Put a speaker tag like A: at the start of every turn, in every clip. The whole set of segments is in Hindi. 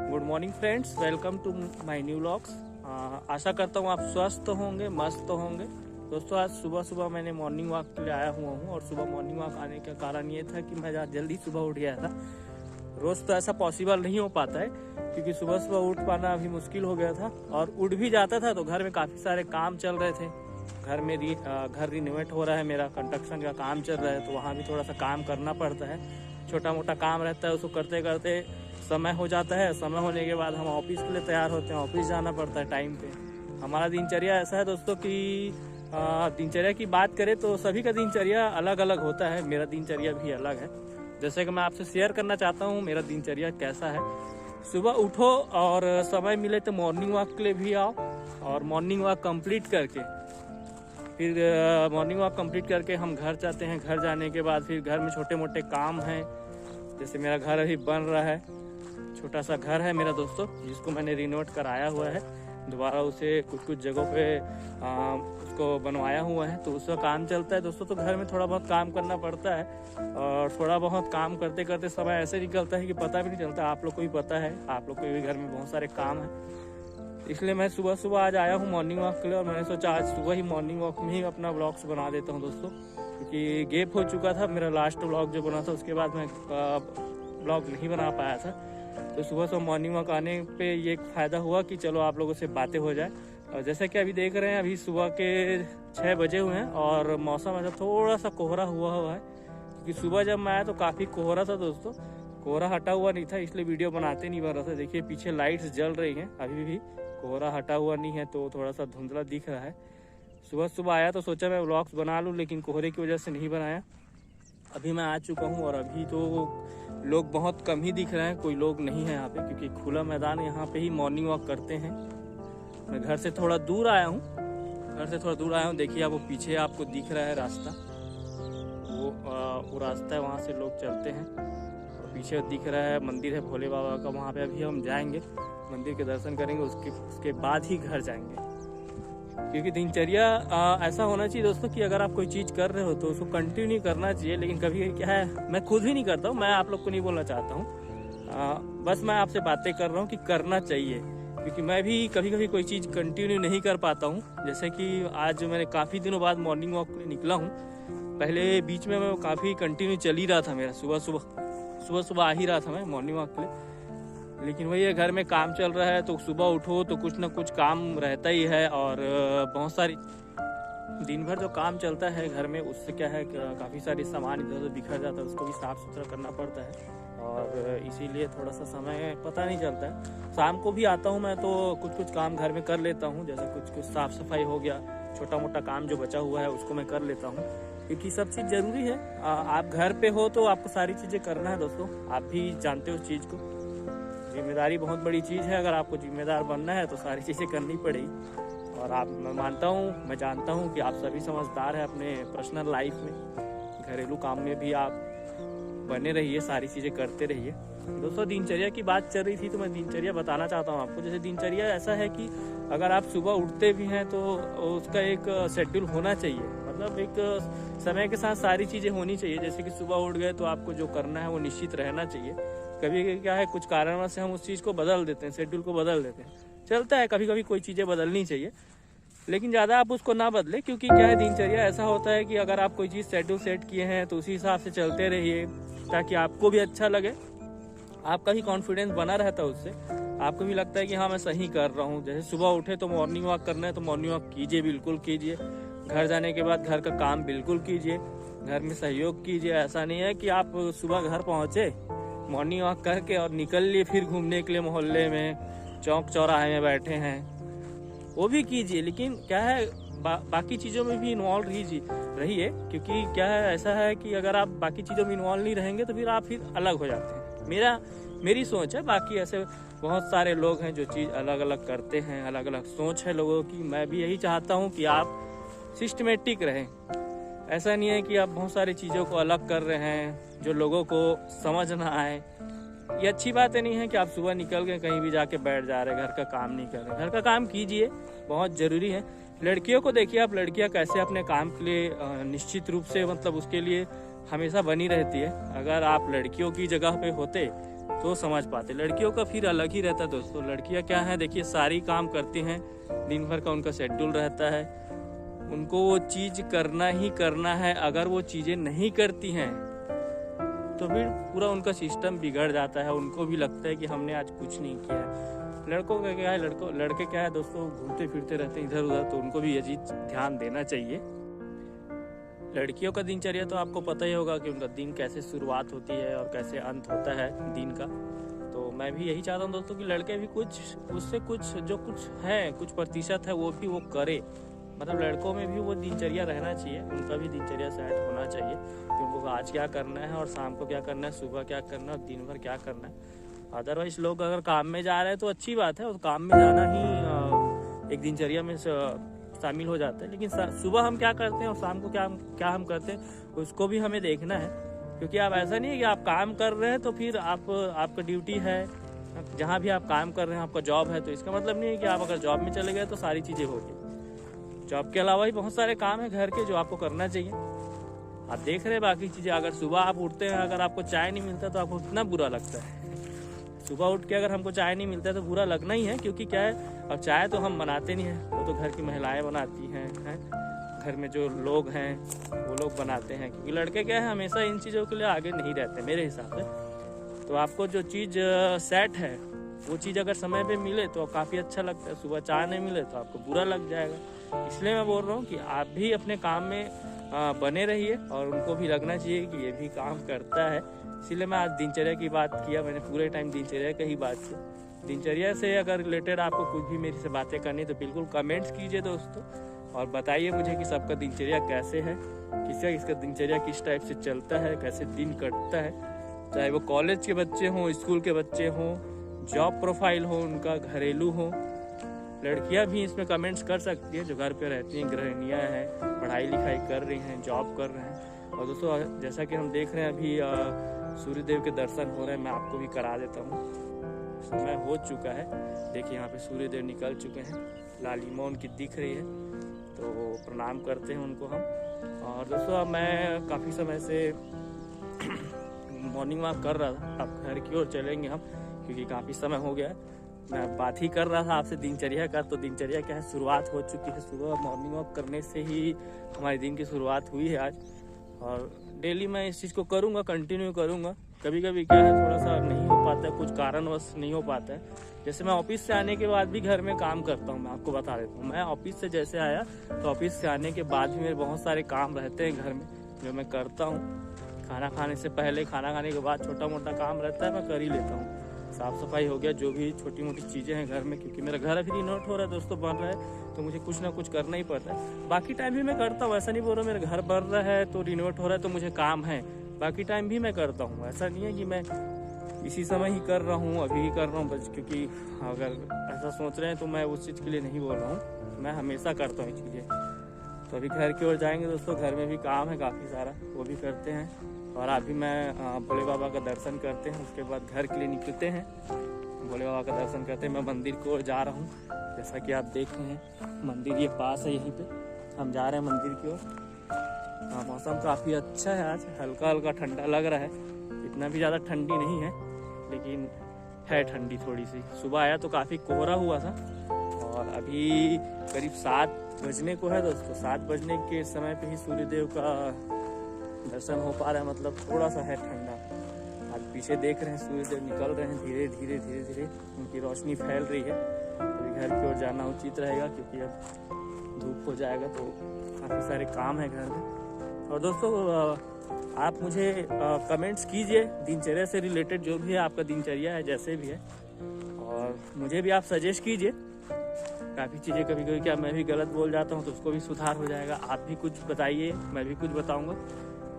A: Good morning friends, welcome to my new vlogs. आशा करता हूँ आप स्वस्थ होंगे, मस्त होंगे। दोस्तों, आज सुबह सुबह मैंने मॉर्निंग वॉक के लिए आया हुआ हूँ और सुबह मॉर्निंग वॉक आने का कारण ये था कि मैं आज जल्दी सुबह उठ गया था। रोज़ तो ऐसा पॉसिबल नहीं हो पाता है क्योंकि सुबह सुबह उठ पाना अभी मुश्किल हो गया था, और उठ भी जाता था तो घर में काफ़ी सारे काम चल रहे थे। घर में घर रिनोवेट हो रहा है, मेरा कंस्ट्रक्शन का काम चल रहा है, तो वहाँ भी थोड़ा सा काम करना पड़ता है। छोटा मोटा काम रहता है, उसको करते करते समय हो जाता है। समय होने के बाद हम ऑफिस के लिए तैयार होते हैं, ऑफिस जाना पड़ता है टाइम पे। हमारा दिनचर्या ऐसा है दोस्तों कि दिनचर्या की बात करें तो सभी का दिनचर्या अलग अलग होता है। मेरा दिनचर्या भी अलग है। जैसे कि मैं आपसे शेयर करना चाहता हूँ मेरा दिनचर्या कैसा है। सुबह उठो और समय मिले तो मॉर्निंग वॉक के लिए भी आओ, और मॉर्निंग वॉक कंप्लीट करके हम घर जाते हैं। घर जाने के बाद फिर घर में छोटे मोटे काम हैं। जैसे मेरा घर अभी बन रहा है, छोटा सा घर है मेरा दोस्तों, जिसको मैंने रिनोवेट कराया हुआ है। दोबारा उसे कुछ जगहों पे उसको बनवाया हुआ है, तो उसका काम चलता है दोस्तों। तो घर में थोड़ा बहुत काम करना पड़ता है, और थोड़ा बहुत काम करते करते समय ऐसे निकलता है कि पता भी नहीं चलता। आप लोग को भी पता है, आप लोग के भी घर में बहुत सारे काम हैं। इसलिए मैं सुबह सुबह आज आया हूँ मॉर्निंग वॉक के लिए, और मैंने सोचा आज सुबह ही मॉर्निंग वॉक में ही अपना व्लॉग्स बना देता हूँ दोस्तों, क्योंकि गैप हो चुका था। मेरा लास्ट व्लॉग जो बना था उसके बाद मैं व्लॉग नहीं बना पाया था। तो सुबह सुबह मॉर्निंग वॉक आने पे ये फ़ायदा हुआ कि चलो आप लोगों से बातें हो जाए। और जैसा कि अभी देख रहे हैं, अभी सुबह के 6 बजे हुए हैं और मौसम ऐसा थोड़ा सा कोहरा हुआ है, क्योंकि सुबह जब मैं आया तो काफ़ी कोहरा था दोस्तों। कोहरा हटा हुआ नहीं था, इसलिए वीडियो बनाते नहीं बन रहा था। देखिए पीछे लाइट्स जल रही हैं, अभी भी कोहरा हटा हुआ नहीं है तो थोड़ा सा धुंधला दिख रहा है। सुबह सुबह आया तो सोचा मैं व्लॉग्स बना लूँ, लेकिन कोहरे की वजह से नहीं बनाया। अभी मैं आ चुका हूँ और अभी तो लोग बहुत कम ही दिख रहे हैं, कोई लोग नहीं है यहाँ पे, क्योंकि खुला मैदान, यहाँ पे ही मॉर्निंग वॉक करते हैं। मैं घर से थोड़ा दूर आया हूँ, देखिए आप वो पीछे आपको दिख रहा है रास्ता, वो रास्ता है, वहाँ से लोग चलते हैं। और पीछे दिख रहा है मंदिर है भोले बाबा का, वहाँ पे अभी हम जाएंगे, मंदिर के दर्शन करेंगे, उसके बाद ही घर जाएंगे। क्योंकि दिनचर्या ऐसा होना चाहिए दोस्तों कि अगर आप कोई चीज़ कर रहे हो तो उसको कंटिन्यू करना चाहिए। लेकिन कभी क्या है, मैं खुद भी नहीं करता हूँ, मैं आप लोग को नहीं बोलना चाहता हूँ, बस मैं आपसे बातें कर रहा हूँ कि करना चाहिए। क्योंकि मैं भी कभी कभी कोई चीज़ कंटिन्यू नहीं कर पाता हूँ। जैसे कि आज मैंने काफ़ी दिनों बाद मॉर्निंग वॉक में निकला हूँ। पहले बीच में मैं काफ़ी कंटिन्यू चल ही रहा था, मेरा सुबह सुबह आ ही रहा था मैं मॉर्निंग वॉक के लिए। लेकिन वही है, घर में काम चल रहा है तो सुबह उठो तो कुछ ना कुछ काम रहता ही है। और बहुत सारी दिन भर जो काम चलता है घर में, उससे क्या है काफ़ी सारी सामान इधर उधर बिखर जाता है, उसको भी साफ़ सुथरा करना पड़ता है। और इसीलिए थोड़ा सा समय पता नहीं चलता है। शाम को भी आता हूँ मैं तो कुछ काम घर में कर लेता हूँ, जैसे कुछ साफ़ सफाई हो गया, छोटा मोटा काम जो बचा हुआ है उसको मैं कर लेता हूँ, क्योंकि सब चीज़ ज़रूरी है। आप घर पे हो तो आपको सारी चीज़ें करना है दोस्तों, आप भी जानते हो उस चीज़ को। जिम्मेदारी बहुत बड़ी चीज़ है, अगर आपको जिम्मेदार बनना है तो सारी चीज़ें करनी पड़ेगी। और मैं मानता हूँ, मैं जानता हूँ कि आप सभी समझदार हैं अपने पर्सनल लाइफ में, घरेलू काम में भी आप बने रहिए, सारी चीज़ें करते रहिए। दोस्तों, दिनचर्या की बात चल रही थी तो मैं दिनचर्या बताना चाहता हूँ आपको। जैसे दिनचर्या ऐसा है कि अगर आप सुबह उठते भी हैं तो उसका एक शेड्यूल होना चाहिए, मतलब एक समय के साथ सारी चीज़ें होनी चाहिए। जैसे कि सुबह उठ गए तो आपको जो करना है वो निश्चित रहना चाहिए। कभी क्या है, कुछ कारणवश से हम उस चीज़ को बदल देते हैं, शेड्यूल को बदल देते हैं, चलता है। कभी कभी कोई चीज़ें बदलनी चाहिए, लेकिन ज़्यादा आप उसको ना बदलें, क्योंकि क्या है, दिनचर्या ऐसा होता है कि अगर आप कोई चीज़ शेड्यूल सेट किए हैं तो उसी हिसाब से चलते रहिए, ताकि आपको भी अच्छा लगे, आपका भी कॉन्फिडेंस बना रहता है उससे, आपको भी लगता है कि हाँ मैं सही कर रहा हूँ। जैसे सुबह उठे तो मॉर्निंग वॉक करना है तो मॉर्निंग वॉक कीजिए, बिल्कुल कीजिए। घर जाने के बाद घर का काम बिल्कुल कीजिए, घर में सहयोग कीजिए। ऐसा नहीं है कि आप सुबह घर पहुँचे, मॉर्निंग वॉक करके और निकल लिए फिर घूमने के लिए मोहल्ले में, चौक चौराहे में बैठे हैं, वो भी कीजिए। लेकिन क्या है, बाकी चीज़ों में भी इन्वॉल्व रहिए, क्योंकि क्या है, ऐसा है कि अगर आप बाकी चीज़ों में इन्वॉल्व नहीं रहेंगे तो फिर आप अलग हो जाते हैं। मेरी सोच है, बाकी ऐसे बहुत सारे लोग हैं जो चीज़ अलग अलग करते हैं, अलग अलग सोच है लोगों की। मैं भी यही चाहता हूँ कि आप सिस्टमेटिक रहें। ऐसा नहीं है कि आप बहुत सारी चीज़ों को अलग कर रहे हैं जो लोगों को समझ ना आए। ये अच्छी बात नहीं है कि आप सुबह निकल के कहीं भी जाके बैठ जा रहे हैं, घर का काम नहीं कर रहे। घर का काम कीजिए, बहुत ज़रूरी है। लड़कियों को देखिए आप, लड़कियां कैसे अपने काम के लिए निश्चित रूप से, मतलब उसके लिए हमेशा बनी रहती है। अगर आप लड़कियों की जगह पे होते तो समझ पाते। लड़कियों का फिर अलग ही रहता है दोस्तों। लड़कियां क्या है, देखिए सारी काम करती हैं, दिन भर का उनका शेड्यूल रहता है, उनको वो चीज करना ही करना है। अगर वो चीजें नहीं करती हैं तो फिर पूरा उनका सिस्टम बिगड़ जाता है। उनको भी लगता है कि हमने आज कुछ नहीं किया है। लड़कों का क्या है, लड़के क्या है दोस्तों, घूमते फिरते रहते हैं इधर उधर, तो उनको भी ये चीज ध्यान देना चाहिए। लड़कियों का दिनचर्या तो आपको पता ही होगा कि उनका दिन कैसे शुरुआत होती है और कैसे अंत होता है दिन का। तो मैं भी यही चाहता हूँ दोस्तों कि लड़के भी कुछ उससे कुछ जो कुछ है, कुछ प्रतिशत है वो भी वो करे। मतलब लड़कों में भी वो दिनचर्या रहना चाहिए, उनका भी दिनचर्या सेट होना चाहिए कि उनको आज क्या करना है और शाम को क्या करना है, सुबह क्या करना है और दिन भर क्या करना है। अदरवाइज लोग अगर काम में जा रहे हैं तो अच्छी बात है, और काम में जाना ही एक दिनचर्या में शामिल हो जाता है। लेकिन सुबह हम क्या करते हैं और शाम को क्या हम करते हैं, उसको भी हमें देखना है। क्योंकि आप ऐसा नहीं है कि आप काम कर रहे हैं तो फिर आपका ड्यूटी है, जहाँ भी आप काम कर रहे हैं आपका जॉब है, तो इसका मतलब नहीं है कि आप अगर जॉब में चले गए तो सारी चीज़ें होगी। जॉब के अलावा ही बहुत सारे काम है घर के जो आपको करना चाहिए। आप देख रहे हैं बाकी चीज़ें। अगर सुबह आप उठते हैं, अगर आपको चाय नहीं मिलता तो आपको कितना बुरा लगता है। सुबह उठ के अगर हमको चाय नहीं मिलता है तो बुरा लगना ही है, क्योंकि क्या है, अब चाय तो हम बनाते नहीं हैं, वो तो घर की महिलाएं बनाती हैं, घर में जो लोग हैं वो लोग बनाते हैं। क्योंकि लड़के क्या है, हमेशा इन चीज़ों के लिए आगे नहीं रहते मेरे हिसाब से। तो आपको जो चीज़ सेट है वो चीज़ अगर समय पे मिले तो काफ़ी अच्छा लगता है। सुबह चाय नहीं मिले तो आपको बुरा लग जाएगा। इसलिए मैं बोल रहा हूँ कि आप भी अपने काम में बने रहिए, और उनको भी लगना चाहिए कि ये भी काम करता है। इसीलिए मैं आज दिनचर्या की बात किया, मैंने पूरे टाइम दिनचर्या की ही बात की। दिनचर्या से अगर रिलेटेड आपको कुछ भी मेरे से बातें करनी तो बिल्कुल कमेंट्स कीजिए दोस्तों, और बताइए मुझे कि सबका दिनचर्या कैसे है, किसका दिनचर्या किस टाइप से चलता है, कैसे दिन कटता है। चाहे वो कॉलेज के बच्चे हों, स्कूल के बच्चे हों, जॉब प्रोफाइल हो उनका, घरेलू हो। लड़कियां भी इसमें कमेंट्स कर सकती है जो घर पे रहती हैं, गृहिणियां हैं, पढ़ाई लिखाई कर रही हैं, जॉब कर रहे हैं। और दोस्तों जैसा कि हम देख रहे हैं अभी सूर्यदेव के दर्शन हो रहे हैं, मैं आपको भी करा देता हूँ। समय हो चुका है, देखिए यहाँ पे सूर्यदेव निकल चुके हैं, लालिमा उनकी दिख रही है, तो प्रणाम करते हैं उनको हम। और दोस्तों मैं काफ़ी समय से मॉर्निंग वॉक कर रहा था, अब घर की ओर चलेंगे हम, क्योंकि काफ़ी समय हो गया है। मैं बात ही कर रहा था आपसे दिनचर्या का, तो दिनचर्या क्या है, शुरुआत हो चुकी है। सुबह मॉर्निंग वॉक करने से ही हमारे दिन की शुरुआत हुई है आज, और डेली मैं इस चीज़ को करूँगा, कंटिन्यू करूँगा। कभी कभी क्या है, थोड़ा सा नहीं हो पाता है, कुछ कारणवश नहीं हो पाता है। जैसे मैं ऑफिस से आने के बाद भी घर में काम करता हूँ, मैं आपको बता देता हूँ। मैं ऑफिस से जैसे आया तो ऑफिस से आने के बाद भी मेरे बहुत सारे काम रहते हैं घर में जो मैं करता हूँ। खाना खाने से पहले, खाना खाने के बाद छोटा मोटा काम रहता है, मैं कर ही लेता हूँ। साफ़ सफाई हो गया, जो भी छोटी मोटी चीज़ें हैं घर में, क्योंकि मेरा घर अभी रिनोवेट हो रहा है दोस्तों, बन रहा है, तो मुझे कुछ ना कुछ करना ही पड़ता है। बाकी टाइम भी मैं करता हूँ, ऐसा नहीं बोल रहा मेरा घर बन रहा है तो रिनोवेट हो रहा है तो मुझे काम है, बाकी टाइम भी मैं करता हूँ। ऐसा नहीं है कि मैं इसी समय ही कर रहा हूँ, अभी ही कर रहा हूँ बस। क्योंकि अगर ऐसा सोच रहे हैं तो मैं उस चीज़ के लिए नहीं बोल रहा हूँ, मैं हमेशा करता हूँ ये चीज़ें। तो अभी घर की ओर जाएंगे दोस्तों, घर में भी काम है काफ़ी सारा, वो भी करते हैं। और अभी मैं भोले बाबा का दर्शन करते हैं, उसके बाद घर के लिए निकलते हैं। भोले बाबा का दर्शन करते हैं, मैं मंदिर की ओर जा रहा हूँ। जैसा कि आप देख रहे हैं मंदिर ये पास है, यहीं पे हम जा रहे हैं मंदिर की ओर। मौसम काफ़ी अच्छा है आज, हल्का हल्का ठंडा लग रहा है, इतना भी ज़्यादा ठंडी नहीं है लेकिन है ठंडी थोड़ी सी। सुबह आया तो काफ़ी कोहरा हुआ था, और अभी करीब 7 बजने को है दोस्तों। 7 बजने के समय पे ही सूर्यदेव का दर्शन हो पा रहा है, मतलब थोड़ा सा है ठंडा। आज पीछे देख रहे हैं सूर्यदेव निकल रहे हैं, धीरे धीरे धीरे धीरे उनकी रोशनी फैल रही है। अभी घर की ओर जाना उचित रहेगा, क्योंकि अब धूप हो जाएगा तो काफ़ी सारे काम है घर में। और दोस्तों आप मुझे कमेंट्स कीजिए दिनचर्या से रिलेटेड, जो भी है आपका दिनचर्या है जैसे भी है, और मुझे भी आप सजेस्ट कीजिए। काफ़ी चीज़ें कभी कभी क्या मैं भी गलत बोल जाता हूँ तो उसको भी सुधार हो जाएगा। आप भी कुछ बताइए, मैं भी कुछ बताऊँगा,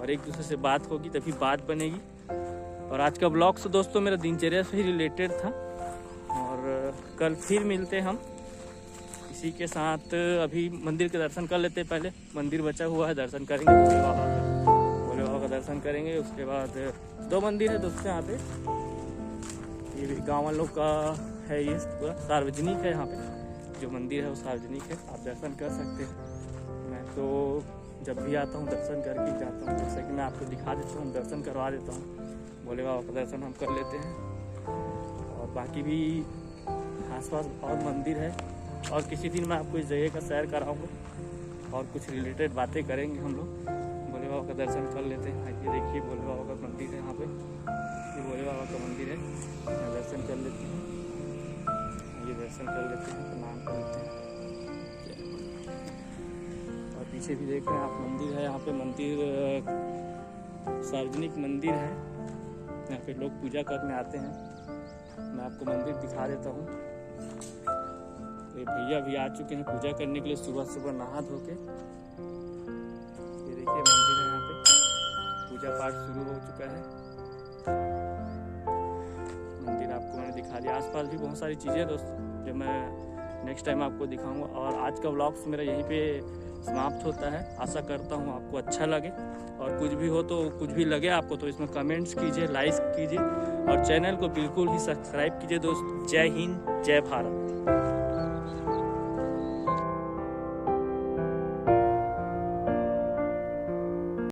A: और एक दूसरे से बात होगी तभी बात बनेगी। और आज का ब्लॉग तो दोस्तों मेरा दिनचर्या से ही रिलेटेड था, और कल फिर मिलते हम इसी के साथ। अभी मंदिर के दर्शन कर लेते, पहले मंदिर बचा हुआ है, दर्शन करेंगे भोले बाबा का दर्शन करेंगे। उसके बाद 2 मंदिर है दोस्तों यहाँ पे, ये भी गाँव वालों का है, ये पूरा सार्वजनिक है। यहाँ पे जो मंदिर है वो सार्वजनिक है, आप दर्शन कर सकते हैं। मैं तो जब भी आता हूँ दर्शन करके जाता हूँ, जैसा कि मैं आपको दिखा देता हूँ, दर्शन करवा देता हूँ। भोले बाबा का दर्शन हम कर लेते हैं। बाकी भी आसपास बहुत मंदिर है और किसी दिन मैं आपको इस जगह का सैर कराऊंगा और कुछ रिलेटेड बातें करेंगे हम लोग। भोले बाबा का दर्शन कर लेते हैं। ये देखिए भोले बाबा का मंदिर है यहाँ पे, ये भोले बाबा का मंदिर है। मैं दर्शन कर लेती हूँ, ये दर्शन कर लेते हैं, प्रणाम कर लेते हैं। और पीछे भी देख रहे हैं आप मंदिर है, यहाँ पे मंदिर सार्वजनिक मंदिर है, यहाँ पे लोग पूजा करने आते हैं। मैं आपको मंदिर दिखा देता हूँ। ये भैया भी आ चुके हैं पूजा करने के लिए, सुबह सुबह नहा धो के। ये देखिए मंदिर है, यहाँ पे पूजा पाठ शुरू हो चुका है। मंदिर आपको मैंने दिखा दिया। आसपास भी बहुत सारी चीज़ें दोस्त जो मैं नेक्स्ट टाइम आपको दिखाऊंगा। और आज का व्लॉग्स मेरा यहीं पे समाप्त होता है। आशा करता हूँ आपको अच्छा लगे, और कुछ भी हो तो कुछ भी लगे आपको तो इसमें कमेंट्स कीजिए, लाइक कीजिए और चैनल को बिल्कुल ही सब्सक्राइब कीजिए दोस्त। जय हिंद, जय भारत।